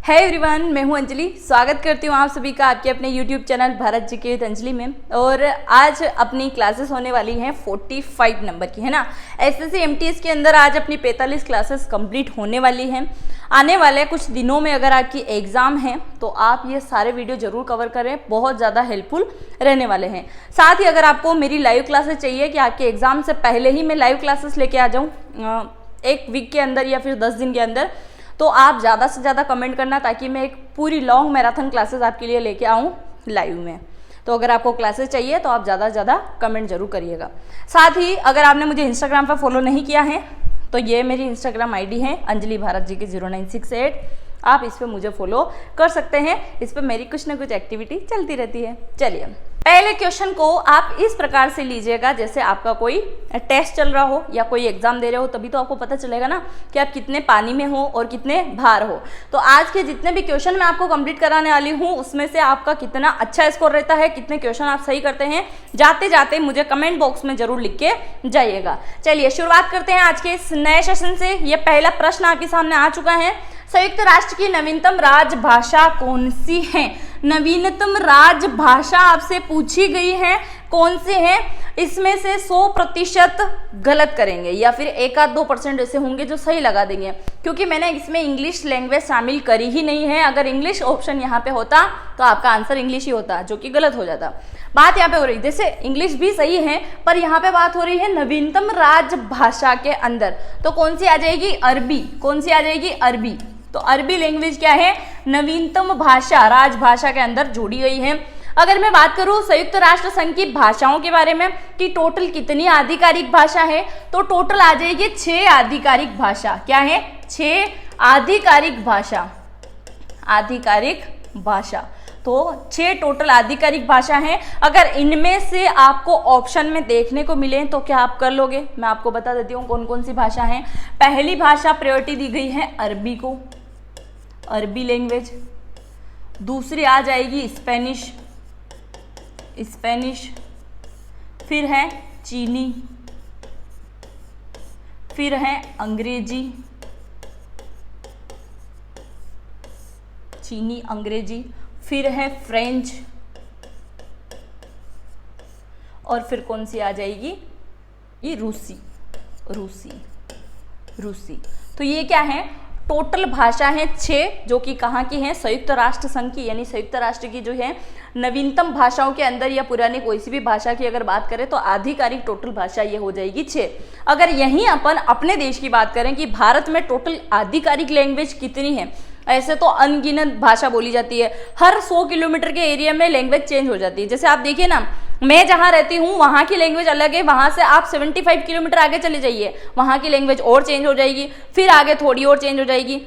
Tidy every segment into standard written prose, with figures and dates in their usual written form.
है एवरीवन, मैं हूं अंजलि। स्वागत करती हूं आप सभी का आपके अपने YouTube channel Bharat GK with Anjali में। और आज अपनी क्लासेस होने वाली हैं 45 नंबर की, है ना। एसएससी MTS के अंदर आज अपनी 45 क्लासेस कंप्लीट होने वाली हैं। आने वाले कुछ दिनों में अगर आपकी एग्ज़ाम है तो आप ये सारे वीडियो जरूर कवर करें, बहुत ज़्यादा हेल्पफुल रहने वाले हैं। साथ ही अगर आपको मेरी लाइव क्लासेस चाहिए कि आपके एग्ज़ाम से पहले ही मैं लाइव क्लासेस लेके आ जाऊँ एक वीक के अंदर या फिर 10 दिन के अंदर, तो आप ज़्यादा से ज़्यादा कमेंट करना ताकि मैं एक पूरी लॉन्ग मैराथन क्लासेस आपके लिए लेके आऊँ लाइव में। तो अगर आपको क्लासेस चाहिए तो आप ज़्यादा से ज़्यादा कमेंट जरूर करिएगा। साथ ही अगर आपने मुझे इंस्टाग्राम पर फॉलो नहीं किया है तो ये मेरी इंस्टाग्राम ID है अंजलि भारत जी के 0968। आप इस पर मुझे फॉलो कर सकते हैं। इस पर मेरी कुछ ना कुछ एक्टिविटी चलती रहती है। चलिए, पहले क्वेश्चन को आप इस प्रकार से लीजिएगा जैसे आपका कोई टेस्ट चल रहा हो या कोई एग्जाम दे रहे हो, तभी तो आपको पता चलेगा ना कि आप कितने पानी में हो और कितने बाहर हो। तो आज के जितने भी क्वेश्चन मैं आपको कंप्लीट कराने वाली हूँ उसमें से आपका कितना अच्छा स्कोर रहता है, कितने क्वेश्चन आप सही करते हैं, जाते जाते मुझे कमेंट बॉक्स में जरूर लिख के जाइएगा। चलिए शुरुआत करते हैं आज के इस नए सेशन से। ये पहला प्रश्न आपके सामने आ चुका है। संयुक्त राष्ट्र की नवीनतम राजभाषा कौन सी है? नवीनतम राजभाषा आपसे पूछी गई है, कौन से हैं? इसमें से 100% गलत करेंगे या फिर 1-2% ऐसे होंगे जो सही लगा देंगे, क्योंकि मैंने इसमें इंग्लिश लैंग्वेज शामिल करी ही नहीं है। अगर इंग्लिश ऑप्शन यहाँ पे होता तो आपका आंसर इंग्लिश ही होता, जो कि गलत हो जाता। बात यहाँ पे हो रही, जैसे इंग्लिश भी सही है पर यहाँ पे बात हो रही है नवीनतम राजभाषा के अंदर, तो कौन सी आ जाएगी? अरबी। कौन सी आ जाएगी? अरबी। तो अरबी लैंग्वेज क्या है? नवीनतम भाषा राजभाषा के अंदर जोड़ी गई है। अगर मैं बात करूं संयुक्त राष्ट्र संघ की भाषाओं के बारे में कि टोटल कितनी आधिकारिक भाषा है, तो टोटल आ जाएगी 6 आधिकारिक भाषा। क्या है? 6 आधिकारिक भाषा। आधिकारिक भाषा तो 6 टोटल आधिकारिक भाषा हैं। अगर इनमें से आपको ऑप्शन में देखने को मिले तो क्या आप कर लोगे? मैं आपको बता देती हूँ कौन कौन सी भाषा हैं। पहली भाषा प्रायोरिटी दी गई है अरबी को, अरबी लैंग्वेज। दूसरी आ जाएगी स्पेनिश, स्पेनिश। फिर है चीनी, फिर है अंग्रेजी, चीनी अंग्रेजी। फिर है फ्रेंच, और फिर कौन सी आ जाएगी? ये रूसी, रूसी, रूसी। तो ये क्या है? टोटल भाषा है 6, जो कि कहाँ की हैं? संयुक्त राष्ट्र संघ की, यानी संयुक्त राष्ट्र की जो है नवीनतम भाषाओं के अंदर या पुरानी कोई सी भी भाषा की अगर बात करें तो आधिकारिक टोटल भाषा ये हो जाएगी 6। अगर यहीं अपन अपने देश की बात करें कि भारत में टोटल आधिकारिक लैंग्वेज कितनी है, ऐसे तो अनगिनत भाषा बोली जाती है। हर 100 किलोमीटर के एरिया में लैंग्वेज चेंज हो जाती है। जैसे आप देखिए ना, मैं जहाँ रहती हूँ वहाँ की लैंग्वेज अलग है, वहाँ से आप 75 किलोमीटर आगे चले जाइए, वहाँ की लैंग्वेज और चेंज हो जाएगी, फिर आगे थोड़ी और चेंज हो जाएगी।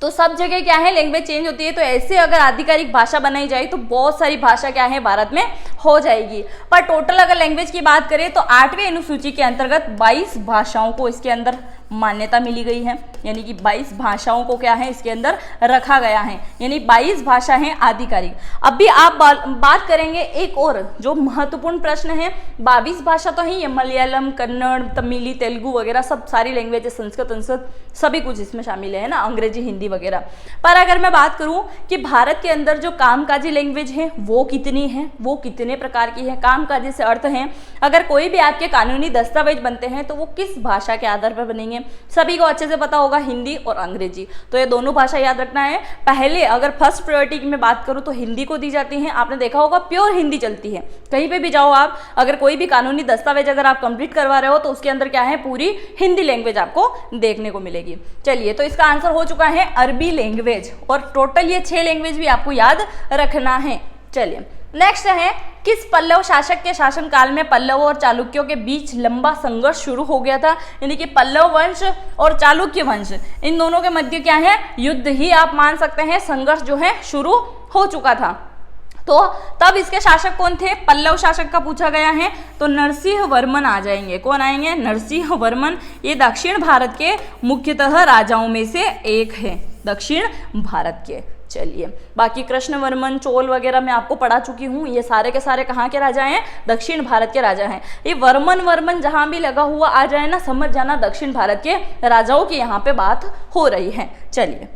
तो सब जगह क्या है? लैंग्वेज चेंज होती है। तो ऐसे अगर आधिकारिक भाषा बनाई जाए तो बहुत सारी भाषा क्या है भारत में हो जाएगी। पर टोटल अगर लैंग्वेज की बात करें तो 8वीं अनुसूची के अंतर्गत 22 भाषाओं को इसके अंदर मान्यता मिली गई है, यानी कि 22 भाषाओं को क्या है इसके अंदर रखा गया है, यानी 22 भाषा हैं आधिकारिक। अभी आप बात करेंगे एक और जो महत्वपूर्ण प्रश्न है। 22 भाषा तो है, मलयालम, कन्नड़, तमिली, तेलुगु वगैरह सब सारी लैंग्वेज, संस्कृत सभी कुछ इसमें शामिल है ना, अंग्रेजी, हिंदी वगैरह। पर अगर मैं बात करूं कि भारत के अंदर जो कामकाजी लैंग्वेज है वो कितनी है, वो कितने प्रकार की है? कामकाजी से अर्थ है अगर कोई भी आपके कानूनी दस्तावेज बनते हैं तो वो किस भाषा के आधार पर बनेंगे? सभी को अच्छे से पता होगा, हिंदी और अंग्रेजी। तो ये दोनों भाषा याद रखना है। पहले अगर फर्स्ट प्रायोरिटी की मैं बात करूं तो हिंदी को दी जाती है। आपने देखा होगा प्योर हिंदी चलती है, कहीं पे भी जाओ आप, अगर कोई भी कानूनी दस्तावेज अगर आप कंप्लीट करवा रहे हो तो उसके अंदर क्या है? पूरी हिंदी लैंग्वेज आपको देखने को मिलेगी। चलिए, तो इसका आंसर हो चुका है अरबी लैंग्वेज, और टोटल ये 6 लैंग्वेज भी आपको याद रखना है। चलिए नेक्स्ट है, किस पल्लव शासक के शासनकाल में पल्लवों और चालुक्यों के बीच लंबा संघर्ष शुरू हो गया था? यानी कि पल्लव वंश और चालुक्य वंश, इन दोनों के मध्य क्या है? युद्ध ही आप मान सकते हैं, संघर्ष जो है शुरू हो चुका था। तो तब इसके शासक कौन थे? पल्लव शासक का पूछा गया है तो नरसिंह वर्मन आ जाएंगे। कौन आएंगे? नरसिंह वर्मन। ये दक्षिण भारत के मुख्यतः राजाओं में से एक है, दक्षिण भारत के। चलिए, बाकी कृष्णवर्मन, चोल वगैरह मैं आपको पढ़ा चुकी हूँ। ये सारे के सारे कहाँ के राजा हैं? दक्षिण भारत के राजा हैं। ये वर्मन जहाँ भी लगा हुआ आ जाए ना, समझ जाना दक्षिण भारत के राजाओं की यहाँ पे बात हो रही है। चलिए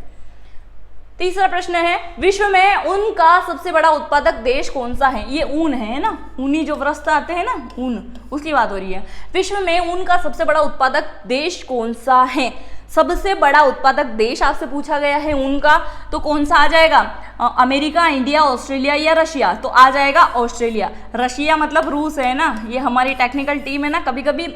तीसरा प्रश्न है, विश्व में ऊन का सबसे बड़ा उत्पादक देश कौन सा है? ये ऊन है ना, ऊनी जो वस्त्र आते हैं ना, ऊन, उसकी बात हो रही है। विश्व में ऊन का सबसे बड़ा उत्पादक देश कौन सा है? सबसे बड़ा उत्पादक देश आपसे पूछा गया है ऊन का, तो कौन सा आ जाएगा? अमेरिका, इंडिया, ऑस्ट्रेलिया या रशिया? तो आ जाएगा ऑस्ट्रेलिया। रशिया मतलब रूस है ना, ये हमारी टेक्निकल टीम है ना, कभी कभी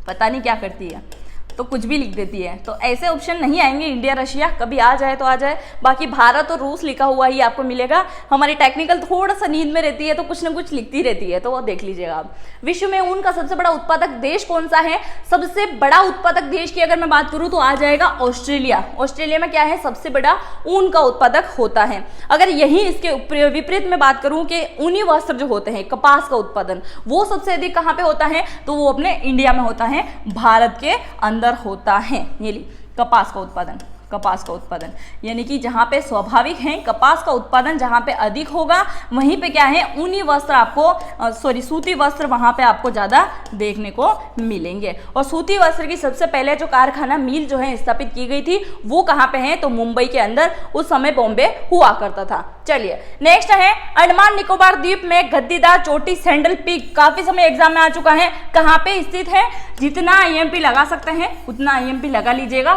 पता नहीं क्या करती है तो कुछ भी लिख देती है, तो ऐसे ऑप्शन नहीं आएंगे इंडिया रशिया, कभी आ जाए तो आ जाए। बाकी भारत और रूस लिखा हुआ ही आपको मिलेगा। हमारी टेक्निकल थोड़ा सा नींद में रहती है तो कुछ ना कुछ लिखती रहती है, तो वो देख लीजिएगा आप। विश्व में ऊन का सबसे बड़ा उत्पादक देश कौन सा है? सबसे बड़ा उत्पादक देश की अगर मैं बात करूं तो आ जाएगा ऑस्ट्रेलिया। ऑस्ट्रेलिया में क्या है? सबसे बड़ा ऊन का उत्पादक होता है। अगर यही इसके विपरीत में बात करूं कि ऊनी वस्त्र जो होते हैं, कपास का उत्पादन, वो सबसे अधिक कहाँ पे होता है? तो वो अपने इंडिया में होता है, भारत के अंदर होता है। ये ली कपास का उत्पादन, कपास का उत्पादन यानी कि जहां पे स्वाभाविक है कपास का उत्पादन जहां पे अधिक होगा, वहीं पे क्या है? ऊनी वस्त्र आपको सूती वस्त्र वहां पे आपको ज्यादा देखने को मिलेंगे। और सूती वस्त्र की सबसे पहले जो कारखाना मिल जो है स्थापित की गई थी वो कहां पे है? तो मुंबई के अंदर, उस समय बॉम्बे हुआ करता था। चलिए नेक्स्ट है, अंडमान निकोबार द्वीप में गद्दीदार चोटी सैंडल पीक काफी समय एग्जाम में आ चुका है, कहां पे स्थित है? जितना IMP लगा सकते हैं उतना IMP लगा लीजिएगा,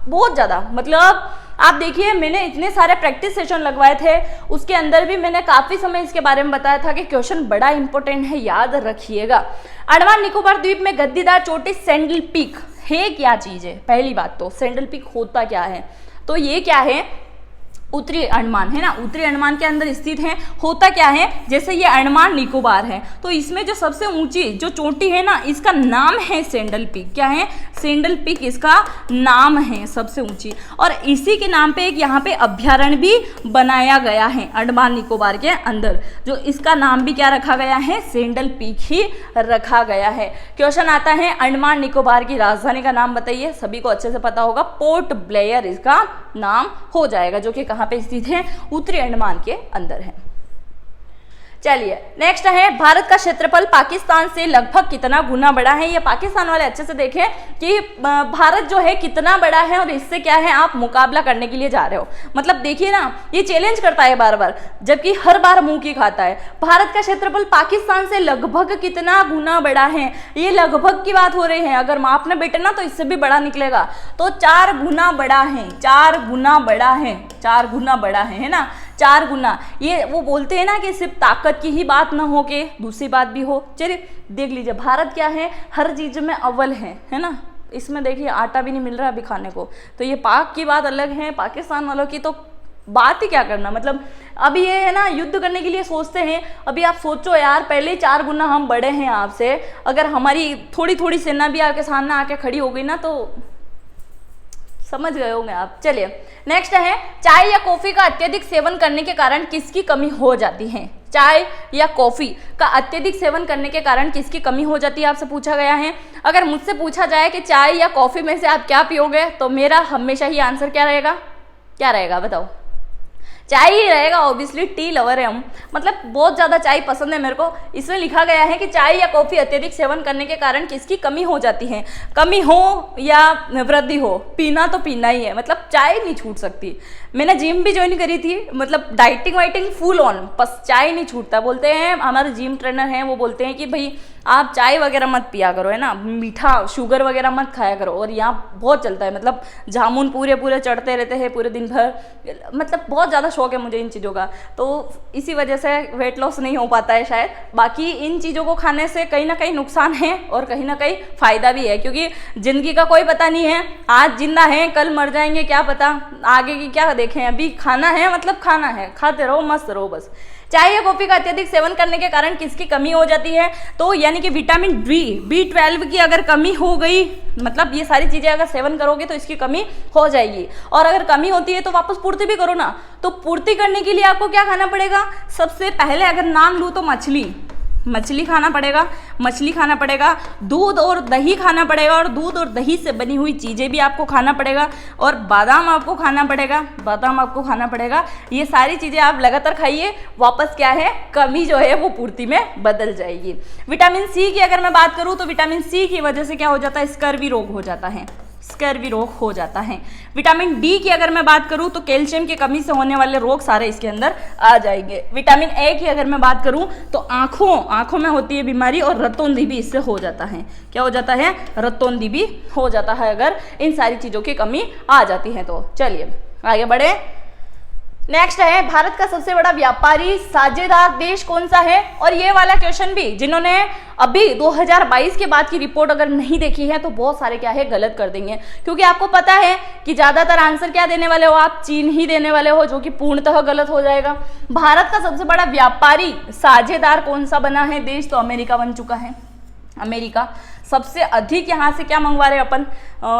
बहुत ज्यादा। मतलब आप देखिए, मैंने इतने सारे प्रैक्टिस सेशन लगवाए थे, उसके अंदर भी मैंने काफी समय इसके बारे में बताया था कि क्वेश्चन बड़ा इंपॉर्टेंट है, याद रखिएगा। अंडमान निकोबार द्वीप में गद्दीदार चोटी सैंडल पीक है क्या चीज है? पहली बात तो सैंडल पीक होता क्या है? तो ये क्या है? उत्तरी अंडमान है ना, उत्तरी अंडमान के अंदर स्थित है। होता क्या है? जैसे ये अंडमान निकोबार है तो इसमें जो सबसे ऊंची जो चोटी है ना, इसका नाम है सैंडल पीक। क्या है? सैंडल पीक इसका नाम है, सबसे ऊंची। और इसी के नाम पे एक यहाँ पे अभ्यारण्य भी बनाया गया है अंडमान निकोबार के अंदर, जो इसका नाम भी क्या रखा गया है? सैंडल पीक ही रखा गया है। क्वेश्चन आता है, अंडमान निकोबार की राजधानी का नाम बताइए। सभी को अच्छे से पता होगा, पोर्ट ब्लेयर इसका नाम हो जाएगा, जो कि कहाँ पे स्थित है? उत्तरी अंडमान के अंदर है। चलिए नेक्स्ट है, भारत का क्षेत्रफल पाकिस्तान से लगभग कितना गुना बड़ा है? ये पाकिस्तान वाले अच्छे से देखें कि भारत जो है कितना बड़ा है और इससे क्या है आप मुकाबला करने के लिए जा रहे हो। मतलब देखिए ना, ये चैलेंज करता है बार बार, जबकि हर बार मुंह की खाता है। भारत का क्षेत्रफल पाकिस्तान से लगभग कितना गुना बड़ा है? ये लगभग की बात हो रही है, अगर मापने बैठे ना तो इससे भी बड़ा निकलेगा। तो 4 गुना बड़ा है, 4 गुना बड़ा है, 4 गुना बड़ा है ना, 4 गुना। ये वो बोलते हैं ना कि सिर्फ ताकत की ही बात ना हो के दूसरी बात भी हो। चलिए देख लीजिए, भारत क्या है? हर चीज में अव्वल है ना। इसमें देखिए आटा भी नहीं मिल रहा अभी खाने को, तो ये पाक की बात अलग है, पाकिस्तान वालों की तो बात ही क्या करना। मतलब अभी ये है ना, युद्ध करने के लिए सोचते हैं। अभी आप सोचो यार, पहले 4 गुना हम बड़े हैं आपसे, अगर हमारी थोड़ी थोड़ी सेना भी आपके सामने आके खड़ी हो गई ना तो समझ गए होंगे आप। चलिए नेक्स्ट है, चाय या कॉफी का अत्यधिक सेवन करने के कारण किसकी कमी हो जाती है? चाय या कॉफी का अत्यधिक सेवन करने के कारण किसकी कमी हो जाती है आपसे पूछा गया है। अगर मुझसे पूछा जाए कि चाय या कॉफी में से आप क्या पियोगे, तो मेरा हमेशा ही आंसर क्या रहेगा? क्या रहेगा बताओ? चाय ही रहेगा, ऑब्वियसली टी लवर है हम, मतलब बहुत ज़्यादा चाय पसंद है मेरे को। इसमें लिखा गया है कि चाय या कॉफ़ी अत्यधिक सेवन करने के कारण किसकी कमी हो जाती है? कमी हो या वृद्धि हो, पीना तो पीना ही है, मतलब चाय नहीं छूट सकती। मैंने जिम भी ज्वाइन करी थी, मतलब डाइटिंग वाइटिंग फुल ऑन, बस चाय नहीं छूटता। बोलते हैं हमारे जिम ट्रेनर हैं, वो बोलते हैं कि भाई आप चाय वगैरह मत पिया करो, है ना, मीठा शुगर वगैरह मत खाया करो। और यहाँ बहुत चलता है, मतलब जामुन पूरे पूरे चढ़ते रहते हैं पूरे दिन भर, मतलब बहुत ज़्यादा शौक है मुझे इन चीज़ों का, तो इसी वजह से वेट लॉस नहीं हो पाता है शायद। बाकी इन चीज़ों को खाने से कहीं ना कहीं नुकसान है और कहीं ना कहीं फ़ायदा भी है, क्योंकि ज़िंदगी का कोई पता नहीं है, आज जिंदा हैं कल मर जाएंगे, क्या पता आगे की क्या देखें। अभी खाना है मतलब खाना है, खाते रहो मस्त रहो बस। चाय या कॉफी का अत्यधिक सेवन करने के कारण किसकी कमी हो जाती है? तो यानी कि विटामिन B12 की अगर कमी हो गई, मतलब ये सारी चीजें अगर सेवन करोगे तो इसकी कमी हो जाएगी। और अगर कमी होती है तो वापस पूर्ति भी करो ना, तो पूर्ति करने के लिए आपको क्या खाना पड़ेगा? सबसे पहले अगर नाम लूँ तो मछली खाना पड़ेगा, मछली खाना पड़ेगा, दूध और दही खाना पड़ेगा, और दूध और दही से बनी हुई चीज़ें भी आपको खाना पड़ेगा, और बादाम आपको खाना पड़ेगा, ये सारी चीज़ें आप लगातार खाइए, वापस क्या है कमी जो है वो पूर्ति में बदल जाएगी। विटामिन सी की अगर मैं बात करूँ तो विटामिन सी की वजह से क्या हो जाता है? स्कर्वी रोग हो जाता है। स्कर्वी रोग हो जाता है। विटामिन डी की अगर मैं बात करूं तो कैल्शियम की कमी से होने वाले रोग सारे इसके अंदर आ जाएंगे। विटामिन ए की अगर मैं बात करूं तो आंखों में होती है बीमारी और रतौंधी भी इससे हो जाता है। क्या हो जाता है? रतौंधी भी हो जाता है अगर इन सारी चीजों की कमी आ जाती है तो। चलिए आगे बढ़े। नेक्स्ट है, भारत का सबसे बड़ा व्यापारी साझेदार देश कौन सा है? और ये वाला क्वेश्चन भी जिन्होंने अभी 2022 के बाद की रिपोर्ट अगर नहीं देखी है तो बहुत सारे क्या है गलत कर देंगे, क्योंकि आपको पता है कि ज्यादातर आंसर क्या देने वाले हो आप? चीन ही देने वाले हो, जो कि पूर्णतः गलत हो जाएगा। भारत का सबसे बड़ा व्यापारी साझेदार कौन सा बना है देश? तो अमेरिका बन चुका है। अमेरिका सबसे अधिक यहाँ से क्या मंगवा रहे हैं अपन?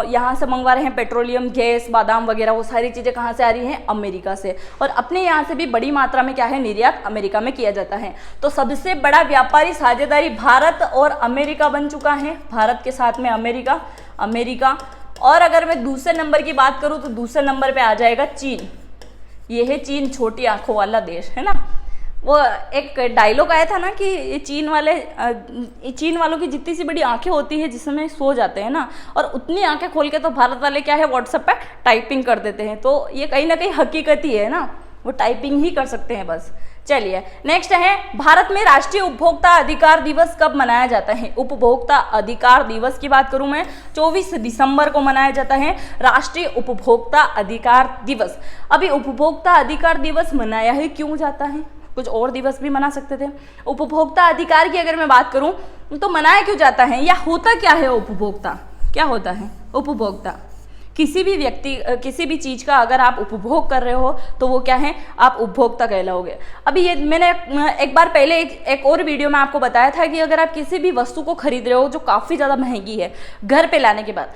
यहाँ से मंगवा रहे हैं पेट्रोलियम, गैस, बादाम वगैरह, वो सारी चीज़ें कहाँ से आ रही हैं? अमेरिका से। और अपने यहाँ से भी बड़ी मात्रा में क्या है निर्यात अमेरिका में किया जाता है। तो सबसे बड़ा व्यापारी साझेदारी भारत और अमेरिका बन चुका है। भारत के साथ में अमेरिका। और अगर मैं दूसरे नंबर की बात करूँ तो दूसरे नंबर पर आ जाएगा चीन। ये है चीन, छोटी आंखों वाला देश है ना। वो एक डायलॉग आया था ना कि चीन वालों की जितनी सी बड़ी आंखें होती है जिसमें सो जाते हैं ना, और उतनी आंखें खोल के तो भारत वाले क्या है व्हाट्सएप पे टाइपिंग कर देते हैं। तो ये कहीं ना कहीं हकीकत ही है ना, वो टाइपिंग ही कर सकते हैं बस। चलिए नेक्स्ट है, भारत में राष्ट्रीय उपभोक्ता अधिकार दिवस कब मनाया जाता है? उपभोक्ता अधिकार दिवस की बात करूं मैं, 24 दिसंबर को मनाया जाता है राष्ट्रीय उपभोक्ता अधिकार दिवस। अभी उपभोक्ता अधिकार दिवस मनाया ही क्यों जाता है? कुछ और दिवस भी मना सकते थे। उपभोक्ता अधिकार की अगर मैं बात करूं तो मनाया क्यों जाता है या होता क्या है उपभोक्ता? क्या होता है उपभोक्ता? किसी भी व्यक्ति किसी भी चीज़ का अगर आप उपभोग कर रहे हो तो वो क्या है? आप उपभोक्ता कहलाओगे। अभी ये मैंने एक बार पहले एक और वीडियो में आपको बताया था कि अगर आप किसी भी वस्तु को खरीद रहे हो जो काफ़ी ज़्यादा महंगी है, घर पे लाने के बाद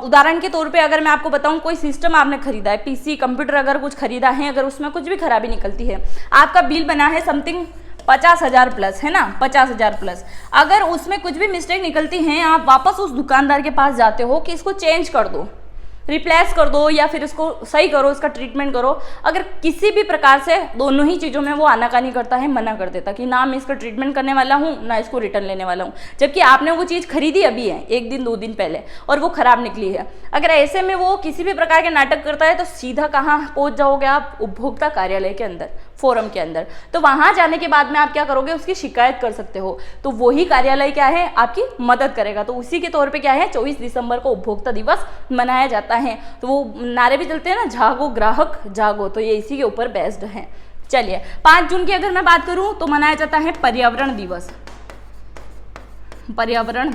उदाहरण के तौर पे अगर मैं आपको बताऊं, कोई सिस्टम आपने खरीदा है, पीसी कंप्यूटर अगर कुछ खरीदा है, अगर उसमें कुछ भी खराबी निकलती है, आपका बिल बना है समथिंग 50,000 प्लस है ना, 50,000 प्लस। अगर उसमें कुछ भी मिस्टेक निकलती है, आप वापस उस दुकानदार के पास जाते हो कि इसको चेंज कर दो, रिप्लेस कर दो या फिर इसको सही करो, इसका ट्रीटमेंट करो। अगर किसी भी प्रकार से दोनों ही चीज़ों में वो आनाकानी करता है, मना कर देता कि ना मैं इसका ट्रीटमेंट करने वाला हूँ ना इसको रिटर्न लेने वाला हूँ, जबकि आपने वो चीज़ खरीदी अभी है 1 दिन 2 दिन पहले और वो खराब निकली है। अगर ऐसे में वो किसी भी प्रकार के नाटक करता है तो सीधा कहाँ पहुँच जाओगे आप? उपभोक्ता कार्यालय के अंदर, फोरम के अंदर। तो वहां जाने के बाद में आप क्या करोगे? उसकी शिकायत कर सकते हो। तो वही कार्यालय क्या है? आपकी मदद करेगा। तो उसी के तौर पे क्या है 24 दिसंबर को उपभोक्ता दिवस मनाया जाता है। तो वो नारे भी चलते हैं ना, जागो ग्राहक जागो, तो ये इसी के ऊपर बेस्ड है। चलिए 5 जून की अगर मैं बात करूं तो मनाया जाता है पर्यावरण दिवस। पर्यावरण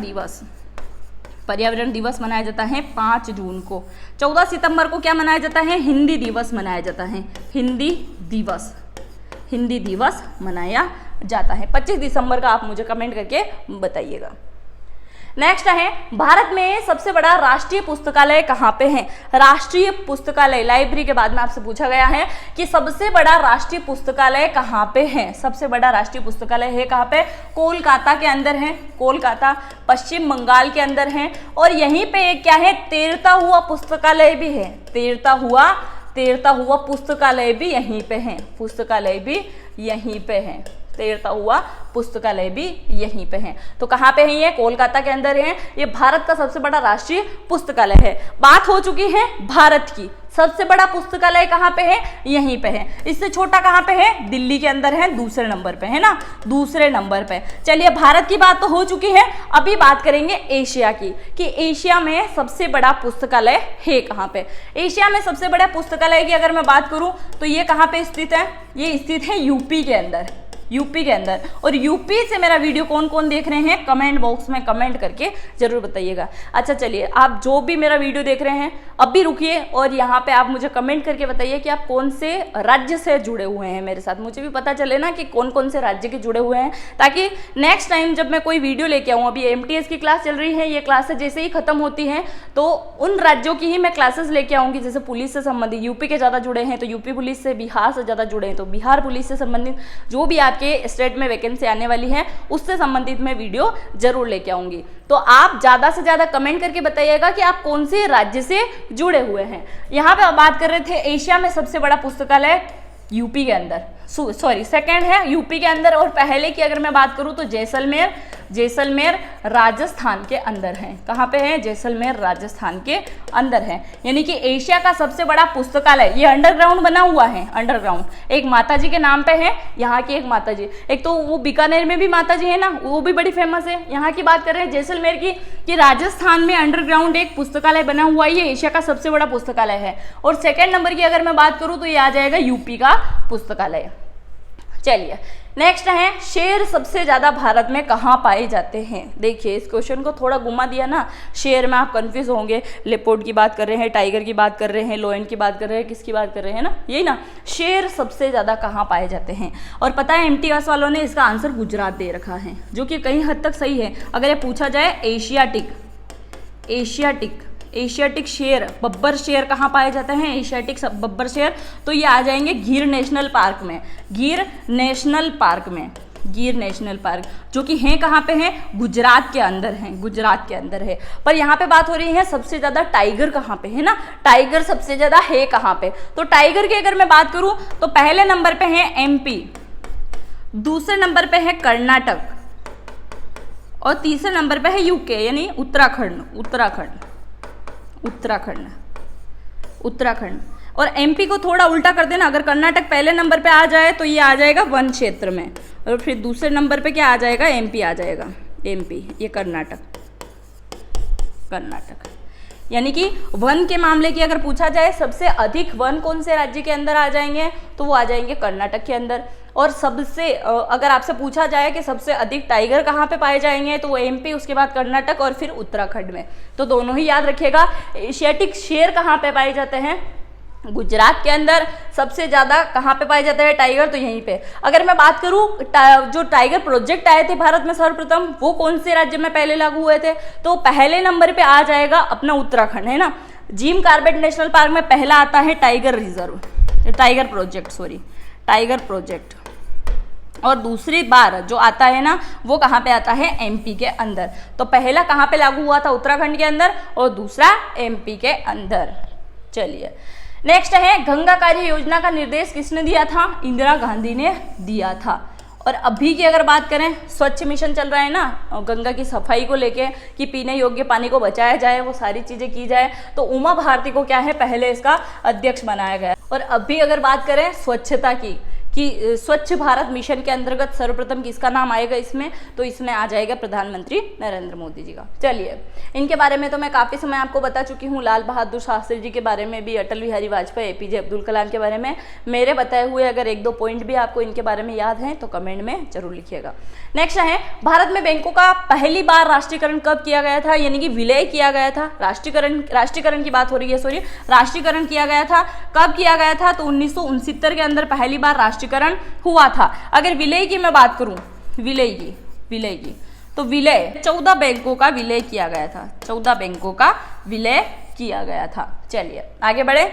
दिवस मनाया जाता है 5 जून को। 14 सितंबर को क्या मनाया जाता है? हिंदी दिवस मनाया जाता है। हिंदी दिवस मनाया जाता है। 25 दिसंबर का आप मुझे कमेंट करके बताइएगा। नेक्स्ट है, भारत में सबसे बड़ा राष्ट्रीय पुस्तकालय कहाँ पे है? राष्ट्रीय पुस्तकालय, लाइब्रेरी के बाद में आपसे पूछा गया है कि सबसे बड़ा राष्ट्रीय पुस्तकालय कहाँ पे है? सबसे बड़ा राष्ट्रीय पुस्तकालय है कहाँ पे? कोलकाता के अंदर है। कोलकाता पश्चिम बंगाल के अंदर है। और यहीं पे एक क्या है? तैरता हुआ पुस्तकालय भी है। तैरता हुआ पुस्तकालय भी यहीं पे है। तैरता हुआ पुस्तकालय भी यहीं पे है। तो कहाँ पे है ये? कोलकाता के अंदर है। ये भारत का सबसे बड़ा राष्ट्रीय पुस्तकालय है। बात हो चुकी है भारत की। सबसे बड़ा पुस्तकालय कहाँ पे है? यहीं पे है। इससे छोटा कहाँ पे है? दिल्ली के अंदर है, दूसरे नंबर पे है ना, दूसरे नंबर पे। चलिए भारत की बात तो हो चुकी है, अभी बात करेंगे एशिया की कि एशिया में सबसे बड़ा पुस्तकालय है कहाँ पे। एशिया में सबसे बड़ा पुस्तकालय की अगर मैं बात करूँ तो ये कहाँ पे स्थित है? ये स्थित है यूपी के अंदर। और यूपी से मेरा वीडियो कौन कौन देख रहे हैं कमेंट बॉक्स में कमेंट करके जरूर बताइएगा। अच्छा चलिए, आप जो भी मेरा वीडियो देख रहे हैं अभी रुकिए और यहाँ पे आप मुझे कमेंट करके बताइए कि आप कौन से राज्य से जुड़े हुए हैं मेरे साथ। मुझे भी पता चले ना कि कौन कौन से राज्य के जुड़े हुए हैं, ताकि नेक्स्ट टाइम जब मैं कोई वीडियो लेके आऊँ। अभी MTS की क्लास चल रही है, ये क्लासेस जैसे ही खत्म होती हैं तो उन राज्यों की ही मैं क्लासेस लेके आऊँगी। जैसे पुलिस से संबंधित यूपी के ज़्यादा जुड़े हैं तो यूपी पुलिस से, बिहार से ज़्यादा जुड़े हैं तो बिहार पुलिस से संबंधित जो भी के स्टेट में वैकेंसी आने वाली है उससे संबंधित मैं वीडियो जरूर लेके आऊंगी। तो आप ज्यादा से ज्यादा कमेंट करके बताइएगा कि आप कौन से राज्य से जुड़े हुए हैं। यहाँ पे बात कर रहे थे एशिया में सबसे बड़ा पुस्तकालय यूपी के अंदर, सेकंड है यूपी के अंदर। और पहले की अगर मैं बात करूं तो जैसलमेर, जैसलमेर राजस्थान के अंदर है। कहाँ पे है? जैसलमेर राजस्थान के अंदर है। यानी कि एशिया का सबसे बड़ा पुस्तकालय, ये अंडरग्राउंड बना हुआ है, अंडरग्राउंड। एक माता जी के नाम पे है, यहाँ की एक माता जी, एक तो वो बीकानेर में भी माता जी है ना, वो भी बड़ी फेमस है। यहाँ की बात कर रहे हैं जैसलमेर की, कि राजस्थान में अंडरग्राउंड एक पुस्तकालय बना हुआ है, ये एशिया का सबसे बड़ा पुस्तकालय है। और सेकेंड नंबर की अगर मैं बात करूँ तो ये आ जाएगा यूपी का पुस्तकालय। चलिए नेक्स्ट है, शेर सबसे ज्यादा भारत में कहाँ पाए जाते हैं? देखिए इस क्वेश्चन को थोड़ा घुमा दिया ना, शेर में आप कंफ्यूज होंगे, लेपर्ड की बात कर रहे हैं, टाइगर की बात कर रहे हैं, लायन की बात कर रहे हैं, किसकी बात कर रहे हैं ना, यही ना, शेर सबसे ज्यादा कहाँ पाए जाते हैं। और पता है MTS वालों ने इसका आंसर गुजरात दे रखा है, जो कि कहीं हद तक सही है। अगर ये पूछा जाए एशियाटिक शेर, बब्बर शेर कहाँ पाए जाते हैं, एशियाटिक बब्बर शेर, तो ये आ जाएंगे गिर नेशनल पार्क में, गिर नेशनल पार्क, जो कि हैं कहाँ पे हैं? गुजरात के अंदर हैं, गुजरात के अंदर है। पर यहाँ पे बात हो रही है सबसे ज्यादा टाइगर कहाँ पे है ना, टाइगर सबसे ज्यादा है कहाँ पे? तो टाइगर की अगर मैं बात करूँ तो पहले नंबर पे है MP, दूसरे नंबर पे है कर्नाटक, और तीसरे नंबर पे है UK यानी उत्तराखंड। और MP को थोड़ा उल्टा कर देना, अगर कर्नाटक पहले नंबर पे आ जाए तो ये आ जाएगा वन क्षेत्र में, और फिर दूसरे नंबर पे क्या आ जाएगा? MP आ जाएगा, MP, ये कर्नाटक। यानी कि वन के मामले की अगर पूछा जाए सबसे अधिक वन कौन से राज्य के अंदर आ जाएंगे, तो वो आ जाएंगे कर्नाटक के अंदर। और सबसे अगर आपसे पूछा जाए कि सबसे अधिक टाइगर कहाँ पे पाए जाएंगे, तो वो MP, उसके बाद कर्नाटक और फिर उत्तराखंड में। तो दोनों ही याद रखिएगा। एशियाटिक शेर कहाँ पे पाए जाते हैं? गुजरात के अंदर। सबसे ज्यादा कहाँ पे पाए जाते हैं टाइगर? तो यहीं पे। अगर मैं बात करूँ जो टाइगर प्रोजेक्ट आए थे भारत में सर्वप्रथम, वो कौन से राज्य में पहले लागू हुए थे? तो पहले नंबर पे आ जाएगा अपना उत्तराखंड, है ना। जिम कॉर्बेट नेशनल पार्क में पहला आता है टाइगर प्रोजेक्ट। और दूसरी बार जो आता है ना, वो कहाँ पे आता है? MP के अंदर। तो पहला कहाँ पे लागू हुआ था? उत्तराखंड के अंदर, और दूसरा MP के अंदर। चलिए नेक्स्ट है, गंगा कार्य योजना का निर्देश किसने दिया था? इंदिरा गांधी ने दिया था। और अभी की अगर बात करें, स्वच्छ मिशन चल रहा है ना, गंगा की सफाई को लेके, कि पीने योग्य पानी को बचाया जाए, वो सारी चीजें की जाए, तो उमा भारती को क्या है, पहले इसका अध्यक्ष बनाया गया। और अभी अगर बात करें स्वच्छता की, कि स्वच्छ भारत मिशन के अंतर्गत सर्वप्रथम किसका नाम आएगा इसमें, तो इसमें आ जाएगा प्रधानमंत्री नरेंद्र मोदी जी का। चलिए इनके बारे में तो मैं काफ़ी समय आपको बता चुकी हूँ, लाल बहादुर शास्त्री जी के बारे में भी, अटल बिहारी वाजपेयी, APJ अब्दुल कलाम के बारे में। मेरे बताए हुए अगर एक दो पॉइंट भी आपको इनके बारे में याद हैं तो कमेंट में जरूर लिखिएगा। नेक्स्ट है, भारत में बैंकों का पहली बार राष्ट्रीयकरण कब किया गया था, यानी कि विलय किया गया था। राष्ट्रीयकरण की बात हो रही है, सॉरी, राष्ट्रीयकरण किया गया था। कब किया गया था? तो 1969 के अंदर पहली बार राष्ट्रीयकरण हुआ था। अगर विलय की मैं बात करूं, विलय की तो विलय 14 बैंकों का विलय किया गया था, 14 बैंकों का विलय किया गया था। चलिए आगे बढ़े।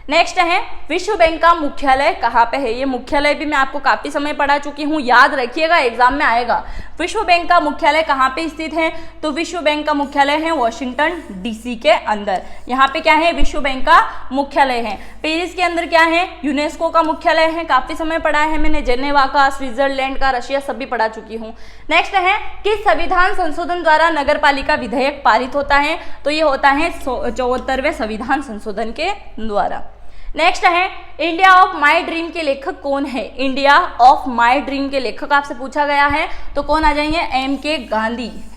नेक्स्ट है, विश्व बैंक का मुख्यालय कहाँ पे है? ये मुख्यालय भी मैं आपको काफी समय पढ़ा चुकी हूँ, याद रखिएगा, एग्जाम में आएगा। विश्व बैंक का मुख्यालय कहाँ पे स्थित है? तो विश्व बैंक का मुख्यालय है वॉशिंगटन DC के अंदर। यहाँ पे क्या है? विश्व बैंक का मुख्यालय है। पेरिस के अंदर क्या है? यूनेस्को का मुख्यालय है, काफी समय पढ़ा है मैंने, जेनेवा का, स्विट्जरलैंड का, रशिया, सब भी पढ़ा चुकी हूँ। नेक्स्ट है, किस संविधान संशोधन द्वारा नगर पालिका विधेयक पारित होता है? तो ये होता है 74वें संविधान संशोधन के द्वारा। नेक्स्ट है, इंडिया ऑफ माई ड्रीम के लेखक कौन है? इंडिया ऑफ माई ड्रीम के लेखक आपसे पूछा गया है, तो कौन आ जाएंगे?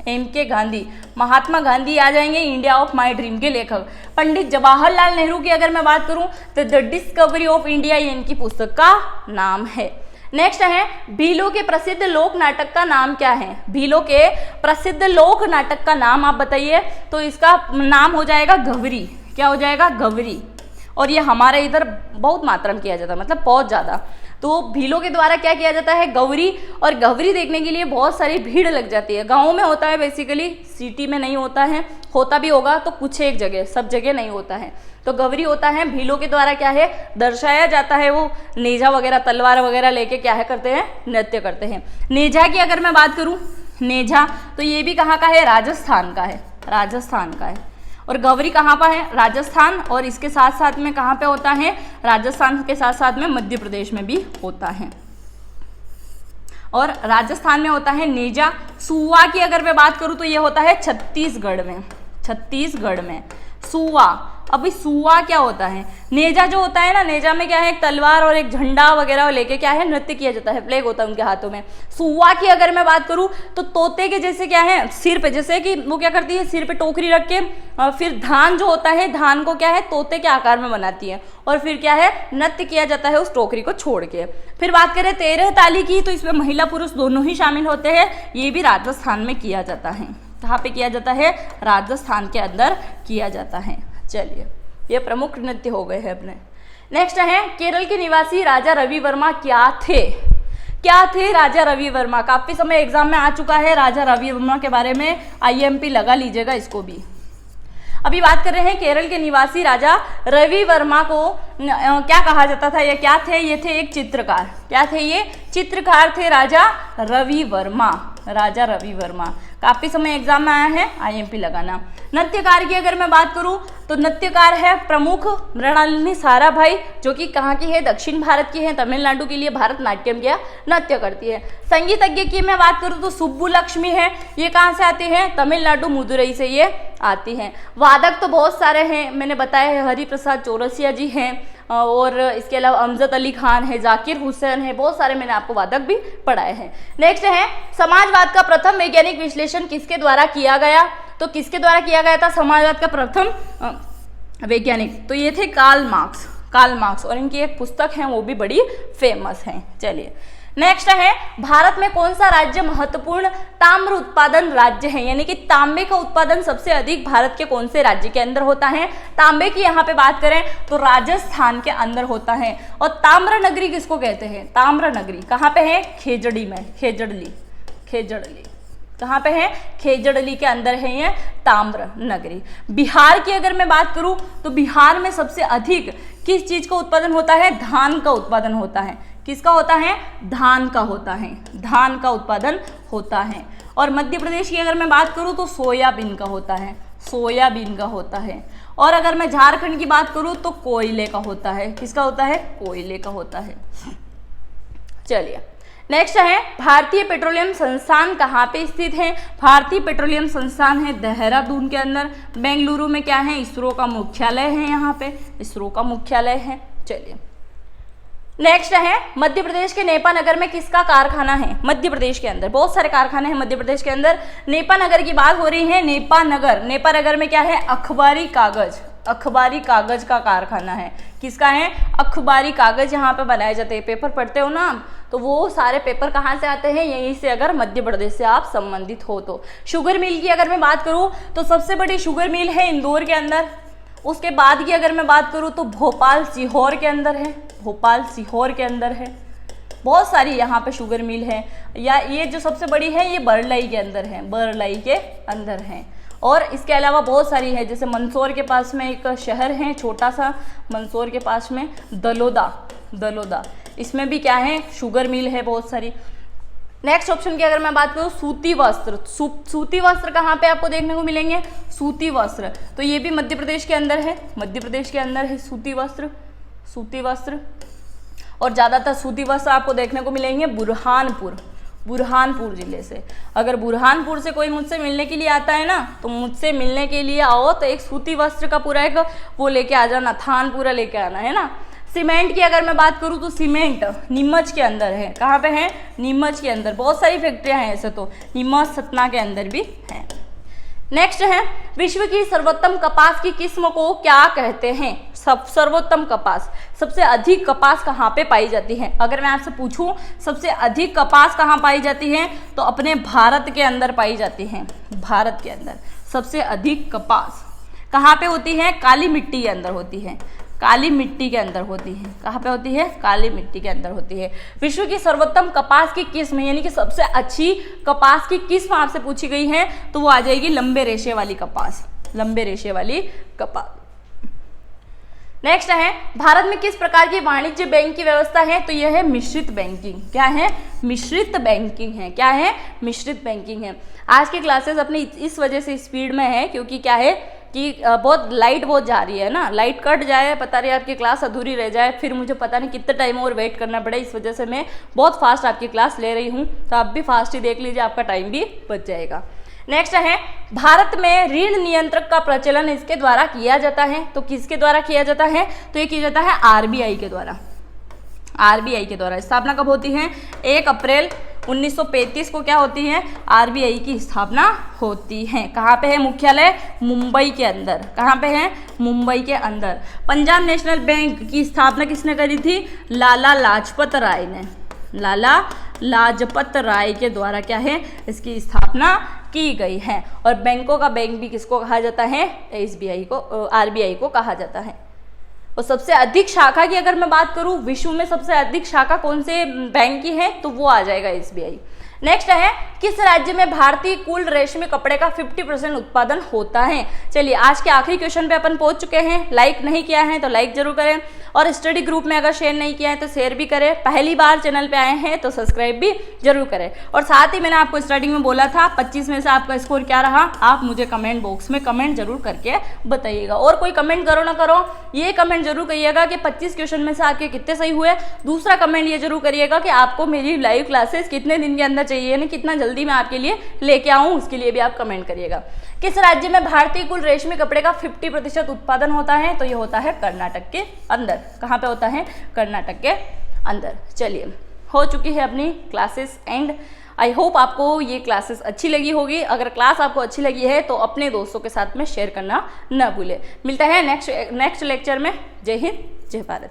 MK गांधी, महात्मा गांधी आ जाएंगे इंडिया ऑफ माई ड्रीम के लेखक। पंडित जवाहरलाल नेहरू की अगर मैं बात करूं तो द डिस्कवरी ऑफ इंडिया, ये इनकी पुस्तक का नाम है। नेक्स्ट है, भीलों के प्रसिद्ध लोक नाटक का नाम क्या है? भीलों के प्रसिद्ध लोक नाटक का नाम आप बताइए। तो इसका नाम हो जाएगा गवरी। क्या हो जाएगा? गवरी। और ये हमारे इधर बहुत मात्रा में किया जाता है, मतलब बहुत ज़्यादा। तो भीलों के द्वारा क्या किया जाता है? गौरी। और गौरी देखने के लिए बहुत सारी भीड़ लग जाती है। गाँव में होता है बेसिकली, सिटी में नहीं होता है, होता भी होगा तो कुछ एक जगह, सब जगह नहीं होता है। तो गौरी होता है, भीलों के द्वारा क्या है? दर्शाया जाता है। वो नेजा वगैरह, तलवार वगैरह लेके क्या है करते हैं? नृत्य करते हैं। नेजा की अगर मैं बात करूँ, नेजा तो ये भी कहाँ का है? राजस्थान का है। और गौरी कहाँ पर है? राजस्थान। और इसके साथ साथ में कहाँ पे होता है? राजस्थान के साथ साथ में मध्य प्रदेश में भी होता है। और राजस्थान में होता है नेजा। सुवा की अगर मैं बात करूं तो ये होता है छत्तीसगढ़ में, छत्तीसगढ़ में सुवा। अभी सुवा क्या होता है? नेजा जो होता है ना, नेजा में क्या है, एक तलवार और एक झंडा वगैरह लेके क्या है, नृत्य किया जाता है, फ्लैग होता है उनके हाथों में। सुवा की अगर मैं बात करूं तो तोते के जैसे क्या है, सिर पे, जैसे कि वो क्या करती है, सिर पे टोकरी रख के फिर धान जो होता है, धान को क्या है, तोते के आकार में बनाती है और फिर क्या है, नृत्य किया जाता है उस टोकरी को छोड़ के। फिर बात करें 13 ताली की, तो इसमें महिला पुरुष दोनों ही शामिल होते हैं। ये भी राजस्थान में किया जाता है। कहाँ पे किया जाता है? राजस्थान के अंदर किया जाता है। चलिए, ये प्रमुख नृत्य हो गए हैं अपने। नेक्स्ट है, केरल के निवासी राजा रवि वर्मा क्या थे? क्या थे राजा रवि वर्मा? काफी समय एग्जाम में आ चुका है राजा रवि वर्मा के बारे में, IMP लगा लीजिएगा इसको भी। अभी बात कर रहे हैं केरल के निवासी राजा रवि वर्मा को क्या कहा जाता था या क्या थे? ये थे एक चित्रकार। क्या थे ये? चित्रकार थे राजा रवि वर्मा, राजा रवि वर्मा। काफी समय एग्जाम में आया है, IMP लगाना। नृत्यकार की अगर मैं बात करूं तो नृत्यकार है प्रमुख मृणालिनी साराभाई, जो कि कहाँ की है? दक्षिण भारत की है, तमिलनाडु के लिए भारतनाट्यम किया नृत्य करती है। संगीतज्ञ की मैं बात करूं तो सुब्बू लक्ष्मी है, ये कहाँ से आती है? तमिलनाडु मदुरई से ये आती हैं। वादक तो बहुत सारे हैं, मैंने बताया है, हरिप्रसाद चौरसिया जी हैं और इसके अलावा अमजद अली खान है, जाकिर हुसैन है, बहुत सारे मैंने आपको वादक भी पढ़ाए हैं। नेक्स्ट है, समाजवाद का प्रथम वैज्ञानिक विश्लेषण किसके द्वारा किया गया? तो किसके द्वारा किया गया था समाजवाद का प्रथम वैज्ञानिक? तो ये थे कार्ल मार्क्स, कार्ल मार्क्स, और इनकी एक पुस्तक है वो भी बड़ी फेमस है। चलिए, नेक्स्ट है, भारत में कौन सा राज्य महत्वपूर्ण ताम्र उत्पादन राज्य है? यानी कि तांबे का उत्पादन सबसे अधिक भारत के कौन से राज्य के अंदर होता है? तांबे की यहाँ पे बात करें तो राजस्थान के अंदर होता है। और ताम्र नगरी किसको कहते हैं? ताम्र नगरी कहाँ पे है? खेजड़ी में, खेजड़ली, खेजड़ली कहाँ पे है? खेजड़ली के अंदर है ये ताम्र नगरी। बिहार की अगर मैं बात करूं तो बिहार में सबसे अधिक किस चीज का उत्पादन होता है? धान का उत्पादन होता है। किसका होता है? धान का होता है, धान का उत्पादन होता है। और मध्य प्रदेश की अगर मैं बात करूं तो सोयाबीन का होता है, सोयाबीन का होता है। और अगर मैं झारखंड की बात करूं तो कोयले का होता है। किसका होता है? कोयले का होता है। चलिए, नेक्स्ट है, भारतीय पेट्रोलियम संस्थान कहाँ पे स्थित है? भारतीय पेट्रोलियम संस्थान है देहरादून के अंदर। बेंगलुरु में क्या है? इसरो का मुख्यालय है, यहाँ पे इसरो का मुख्यालय है। चलिए, नेक्स्ट है, मध्य प्रदेश के नेपानगर में किसका कारखाना है? मध्य प्रदेश के अंदर बहुत सारे कारखाने हैं मध्य प्रदेश के अंदर। नेपानगर की बात हो रही है, नेपानगर, नेपानगर में क्या है? अखबारी कागज, अखबारी कागज का कारखाना है। किसका है? अखबारी कागज यहाँ पे बनाए जाते हैं। पेपर पढ़ते हो ना आप, तो वो सारे पेपर कहाँ से आते हैं? यहीं से, अगर मध्य प्रदेश से आप संबंधित हो तो। शुगर मिल की अगर मैं बात करूँ तो सबसे बड़ी शुगर मिल है इंदौर के अंदर। उसके बाद की अगर मैं बात करूँ तो भोपाल सीहोर के अंदर है, भोपाल सीहोर के अंदर है। बहुत सारी यहाँ पे शुगर मिल है। या ये जो सबसे बड़ी है ये बरलाई के अंदर है, बरलाई के अंदर है। और इसके अलावा बहुत सारी है, जैसे मंदसौर के पास में एक शहर है छोटा सा, मंदसौर के पास में दलोदा, दलोदा, इसमें भी क्या है? शुगर मिल है बहुत सारी। नेक्स्ट ऑप्शन की अगर मैं बात करूँ, सूती वस्त्र, सूती वस्त्र कहाँ पे आपको देखने को मिलेंगे? सूती वस्त्र, तो ये भी मध्य प्रदेश के अंदर है, मध्य प्रदेश के अंदर है सूती वस्त्र, सूती वस्त्र। और ज़्यादातर सूती वस्त्र आपको देखने को मिलेंगे बुरहानपुर, बुरहानपुर जिले से। अगर बुरहानपुर से कोई मुझसे मिलने के लिए आता है ना, तो मुझसे मिलने के लिए आओ तो एक सूती वस्त्र का पूरा एक वो लेके आ जाना, थान पूरा लेके आना है ना। सीमेंट की अगर मैं बात करूं तो सीमेंट नीमच के अंदर है। कहाँ पे है? नीमच के अंदर। बहुत सारी फैक्ट्रियां हैं ऐसे तो, नीमच सतना के अंदर भी है। नेक्स्ट है, विश्व की सर्वोत्तम कपास की किस्म को क्या कहते हैं? सर्वोत्तम कपास, सबसे अधिक कपास कहाँ पे पाई जाती है? अगर मैं आपसे पूछूं सबसे अधिक कपास कहाँ पाई जाती है, तो अपने भारत के अंदर पाई जाती है। भारत के अंदर सबसे अधिक कपास कहाँ पे होती है? काली मिट्टी के अंदर होती है, काली मिट्टी के अंदर होती है। कहाँ पे होती है? काली मिट्टी के अंदर होती है। विश्व की सर्वोत्तम कपास की किस्म, यानी कि सबसे अच्छी कपास की किस्म आपसे पूछी गई है, तो वो आ जाएगी लंबे रेशे वाली कपास, लंबे रेशे वाली कपास। नेक्स्ट है, भारत में किस प्रकार की वाणिज्य बैंक की व्यवस्था है? तो यह है मिश्रित बैंकिंग। क्या है? मिश्रित बैंकिंग है। क्या है? मिश्रित बैंकिंग है। आज की क्लासेस अपनी इस वजह से स्पीड में है क्योंकि क्या है, कि बहुत लाइट बहुत जा रही है ना, लाइट कट जाए, पता नहीं आपकी क्लास अधूरी रह जाए, फिर मुझे पता नहीं कितने टाइम और वेट करना पड़े, इस वजह से मैं बहुत फास्ट आपकी क्लास ले रही हूँ। तो आप भी फास्ट ही देख लीजिए, आपका टाइम भी बच जाएगा। नेक्स्ट है, भारत में ऋण नियंत्रक का प्रचलन इसके द्वारा किया जाता है। तो किसके द्वारा किया जाता है? तो ये किया जाता है आरबीआई के द्वारा। आरबीआई के द्वारा स्थापना कब होती है? 1 अप्रैल 1935 को क्या होती है? आरबीआई की स्थापना होती है। कहाँ पे है मुख्यालय? मुंबई के अंदर। कहाँ पे है? मुंबई के अंदर। पंजाब नेशनल बैंक की स्थापना किसने करी थी? लाला लाजपत राय ने। लाला लाजपत राय के द्वारा क्या है? इसकी स्थापना की गई है। और बैंकों का बैंक भी किसको कहा जाता है? एसबीआई को, आरबीआई को कहा जाता है। और सबसे अधिक शाखा की अगर मैं बात करूं, विश्व में सबसे अधिक शाखा कौन से बैंक की है? तो वो आ जाएगा एसबीआई। नेक्स्ट है, किस राज्य में भारतीय कुल रेशमी कपड़े का 50% उत्पादन होता है? चलिए आज के आखिरी क्वेश्चन पे अपन पहुंच चुके हैं। लाइक नहीं किया है तो लाइक जरूर करें, और स्टडी ग्रुप में अगर शेयर नहीं किया है तो शेयर भी करें। पहली बार चैनल पे आए हैं तो सब्सक्राइब भी जरूर करें। और साथ ही मैंने आपको स्टार्टिंग में बोला था 25 में से आपका स्कोर क्या रहा, आप मुझे कमेंट बॉक्स में कमेंट जरूर करके बताइएगा। और कोई कमेंट करो ना करो, ये कमेंट जरूर करिएगा कि 25 क्वेश्चन में से आपके कितने सही हुए। दूसरा कमेंट ये जरूर करिएगा कि आपको मेरी लाइव क्लासेस कितने दिन के अंदर चाहिए, यानी कितना जल्दी मैं आपके लिए लेके आऊं, उसके लिए भी आप कमेंट करिएगा। किस राज्य में भारतीय कुल रेशमी कपड़े का 50% उत्पादन होता है? तो ये होता है कर्नाटक के अंदर। कहाँ पे होता है? कर्नाटक के अंदर। चलिए, हो चुकी है अपनी क्लासेस एंड। आई होप आपको ये क्लासेस अच्छी लगी होगी। अगर क्लास आपको अच्छी लगी है तो अपने दोस्तों के साथ में शेयर करना न भूले। मिलता है नेक्स्ट लेक्चर में। जय हिंद, जय भारत।